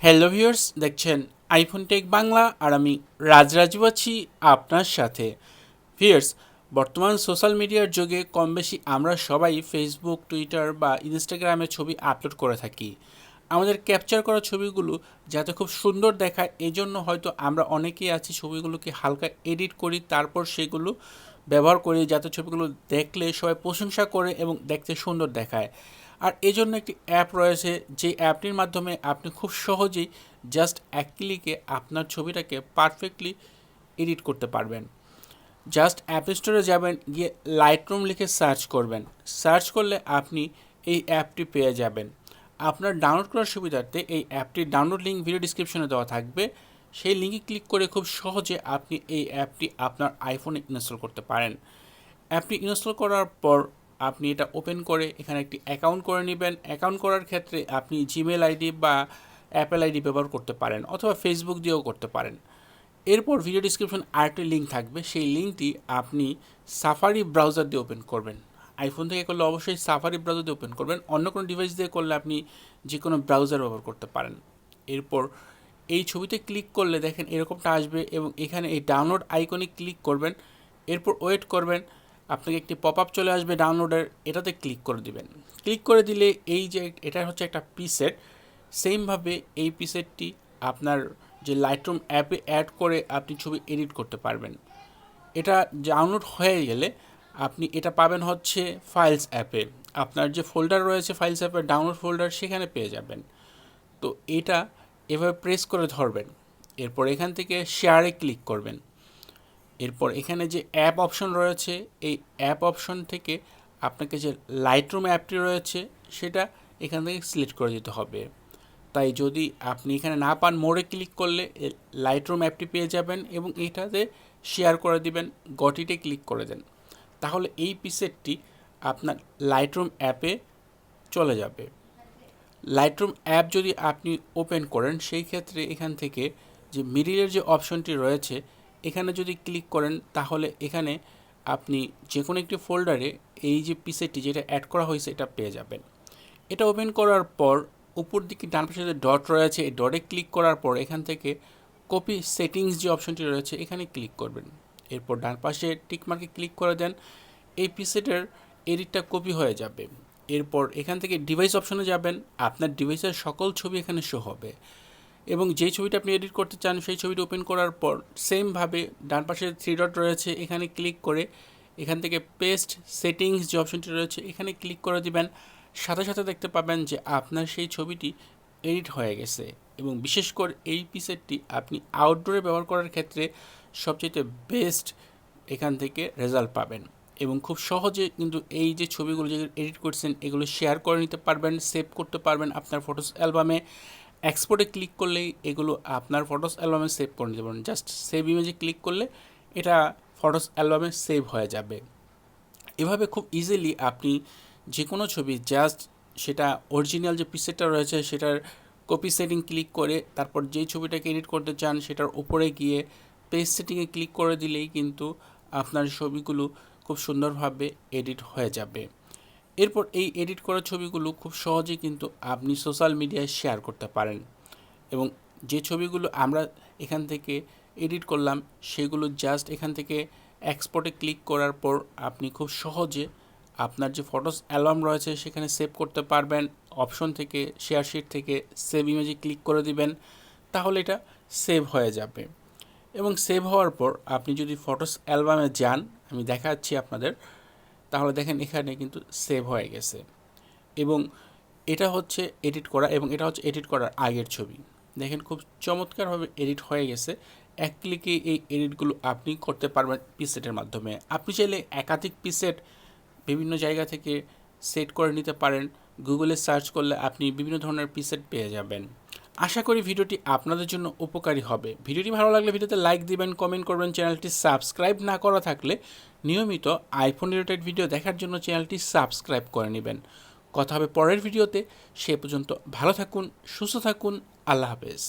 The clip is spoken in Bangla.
হ্যালো ভিউয়ার্স, দেখছেন আইফোন টেক বাংলা আর আমি রাজরাজু আছি আপনার সাথে। ভিউয়ার্স, বর্তমান সোশ্যাল মিডিয়ার যুগে কম বেশি আমরা সবাই ফেসবুক, টুইটার বা ইনস্টাগ্রামে ছবি আপলোড করে থাকি। আমাদের ক্যাপচার করা ছবিগুলো যাতে খুব সুন্দর দেখায় এই জন্য হয়তো আমরা অনেকেই আছি ছবিগুলোকে হালকা এডিট করি, তারপর সেগুলো ব্যবহার করি যাতে ছবিগুলো দেখলে সবাই প্রশংসা করে এবং দেখতে সুন্দর দেখায়। আর এই জন্য একটি অ্যাপ রয়েছে, যে অ্যাপটির মাধ্যমে আপনি খুব সহজেই জাস্ট এক ক্লিকে আপনার ছবিটাকে পারফেক্টলি এডিট করতে পারবেন। জাস্ট অ্যাপ স্টোরে যাবেন, গিয়ে লাইটরুম লিখে সার্চ করবেন। সার্চ করলে আপনি এই অ্যাপটি পেয়ে যাবেন। আপনার ডাউনলোড করার সুবিধার্থে এই অ্যাপটির ডাউনলোড লিঙ্ক ভিডিও ডিসক্রিপশনে দেওয়া থাকবে। সেই লিঙ্কে ক্লিক করে খুব সহজে আপনি এই অ্যাপটি আপনার আইফোনে ইনস্টল করতে পারেন। অ্যাপটি ইনস্টল করার পর আপনি এটা ওপেন করে এখানে একটি অ্যাকাউন্ট করে নেবেন। অ্যাকাউন্ট করার ক্ষেত্রে আপনি জিমেল আইডি বা অ্যাপেল আইডি ব্যবহার করতে পারেন, অথবা ফেসবুক দিয়েও করতে পারেন। এরপর ভিডিও ডিসক্রিপশন আরেকটি লিঙ্ক থাকবে, সেই লিঙ্কটি আপনি সাফারি ব্রাউজার দিয়ে ওপেন করবেন। আইফোন থেকে করলে অবশ্যই সাফারি ব্রাউজার দিয়ে ওপেন করবেন, অন্য কোনো ডিভাইস দিয়ে করলে আপনি যে কোনো ব্রাউজার ব্যবহার করতে পারেন। এরপর এই ছবিতে ক্লিক করলে দেখেন এরকমটা আসবে এবং এখানে এই ডাউনলোড আইকনে ক্লিক করবেন। এরপর ওয়েট করবেন, আপনাকে একটি পপ আপ চলে আসবে ডাউনলোডের, এটাতে ক্লিক করে দিবেন। ক্লিক করে দিলে এই যে এটা হচ্ছে একটা পিসেট, সেমভাবে এই পিসেটটি আপনার যে লাইটরুম অ্যাপে অ্যাড করে আপনি ছবি এডিট করতে পারবেন। এটা ডাউনলোড হয়ে গেলে আপনি এটা পাবেন হচ্ছে ফাইলস অ্যাপে। আপনার যে ফোল্ডার রয়েছে ফাইলস অ্যাপের ডাউনলোড ফোল্ডার, সেখানে পেয়ে যাবেন। তো এটা এভাবে প্রেস করে ধরবেন। এরপর এখান থেকে শেয়ারে ক্লিক করবেন। এরপর এখানে যে অ্যাপ অপশন রয়েছে, এই অ্যাপ অপশন থেকে আপনাকে যে লাইটরুম অ্যাপটি রয়েছে সেটা এখান থেকে সিলেক্ট করে দিতে হবে। তাই যদি আপনি এখানে না পান, মোড়ে ক্লিক করলে লাইটরুম অ্যাপটি পেয়ে যাবেন এবং এটাতে শেয়ার করে দিবেন, গটিতে ক্লিক করে দেন। তাহলে এই পিসেটটি আপনার লাইটরুম অ্যাপে চলে যাবে। লাইটরুম অ্যাপ যদি আপনি ওপেন করেন, সেই ক্ষেত্রে এখান থেকে যে মিডিলের যে অপশনটি রয়েছে এখানে যদি ক্লিক করেন, তাহলে এখানে আপনি যে কোনো একটি ফোল্ডারে এই যে পিসেটটি যেটা অ্যাড করা হয়েছে এটা পেয়ে যাবেন। এটা ওপেন করার পর উপর দিকে ডান পাশে যে ডট রয়েছে, এই ডটে ক্লিক করার পর এখান থেকে কপি সেটিংস যে অপশনটি রয়েছে এখানে ক্লিক করবেন। এরপর ডান পাশে টিকমার্কে ক্লিক করে দেন, এই পিসেটের এডিটটা কপি হয়ে যাবে। এরপর এখান থেকে ডিভাইস অপশনে যাবেন, আপনার ডিভাইসের সকল ছবি এখানে শো হবে এবং যেই ছবিটা আপনি এডিট করতে চান সেই ছবিটা ওপেন করার পর সেমভাবে ডান পাশে থ্রি ডট রয়েছে, এখানে ক্লিক করে এখান থেকে পেস্ট সেটিংস যে অপশনটি রয়েছে এখানে ক্লিক করে দিবেন। সাথে সাথে দেখতে পাবেন যে আপনার সেই ছবিটি এডিট হয়ে গেছে এবং বিশেষ করে এই পিসেটটি আপনি আউটডোরে ব্যবহার করার ক্ষেত্রে সবচেয়ে বেস্ট এখান থেকে রেজাল্ট পাবেন এবং খুব সহজে কিন্তু এই যে ছবিগুলো যে এডিট করছেন এগুলো শেয়ার করে নিতে পারবেন, সেভ করতে পারবেন আপনার ফটোস অ্যালবামে। এক্সপোর্টে ক্লিক করলেই এগুলো আপনার ফটোস অ্যালবামে সেভ করে নিতে পারবেন। জাস্ট সেভ ইমেজে ক্লিক করলে এটা ফটোস অ্যালবামে সেভ হয়ে যাবে। এভাবে খুব ইজিলি আপনি যে কোনো ছবি জাস্ট সেটা অরিজিনাল যে পিসেটটা রয়েছে সেটার কপি সেটিং ক্লিক করে তারপর যেই ছবিটাকে এডিট করতে চান সেটার উপরে গিয়ে পেস্ট সেটিংয়ে ক্লিক করে দিলেই কিন্তু আপনার ছবিগুলো খুব সুন্দরভাবে এডিট হয়ে যাবে। এরপর এই এডিট করা ছবিগুলো খুব সহজেই কিন্তু আপনি সোশ্যাল মিডিয়ায় শেয়ার করতে পারেন এবং যে ছবিগুলো আমরা এখান থেকে এডিট করলাম সেগুলো জাস্ট এখান থেকে এক্সপোর্টে ক্লিক করার পর আপনি খুব সহজে আপনার যে ফটোস অ্যালবাম রয়েছে সেখানে সেভ করতে পারবেন। অপশন থেকে শেয়ার শিট থেকে সেভ ইমেজে ক্লিক করে দিবেন, তাহলে এটা সেভ হয়ে যাবে এবং সেভ হওয়ার পর আপনি যদি ফটোস অ্যালবামে যান, আমি দেখাচ্ছি আপনাদের, তাহলে দেখেন এখানে কিন্তু সেভ হয়ে গেছে এবং এটা হচ্ছে এডিট করা এবং এটা হচ্ছে এডিট করার আগের ছবি। দেখেন খুব চমৎকারভাবে এডিট হয়ে গেছে। এক ক্লিকে এই এডিটগুলো আপনি করতে পারবেন পিসেটের মাধ্যমে। আপনি চাইলে একাধিক পিসেট বিভিন্ন জায়গা থেকে সেট করে নিতে পারেন। গুগলে সার্চ করলে আপনি বিভিন্ন ধরনের পিসেট পেয়ে যাবেন। আশা করি ভিডিওটি আপনাদের জন্য উপকারী হবে। ভিডিওটি ভালো লাগলে ভিডিওতে লাইক দিবেন, কমেন্ট করবেন। চ্যানেলটি সাবস্ক্রাইব না করা থাকলে নিয়মিত আইফোন রিলেটেড ভিডিও দেখার জন্য চ্যানেলটি সাবস্ক্রাইব করে নেবেন। কথা হবে পরের ভিডিওতে, সে পর্যন্ত ভালো থাকুন, সুস্থ থাকুন, আল্লাহ হাফেজ।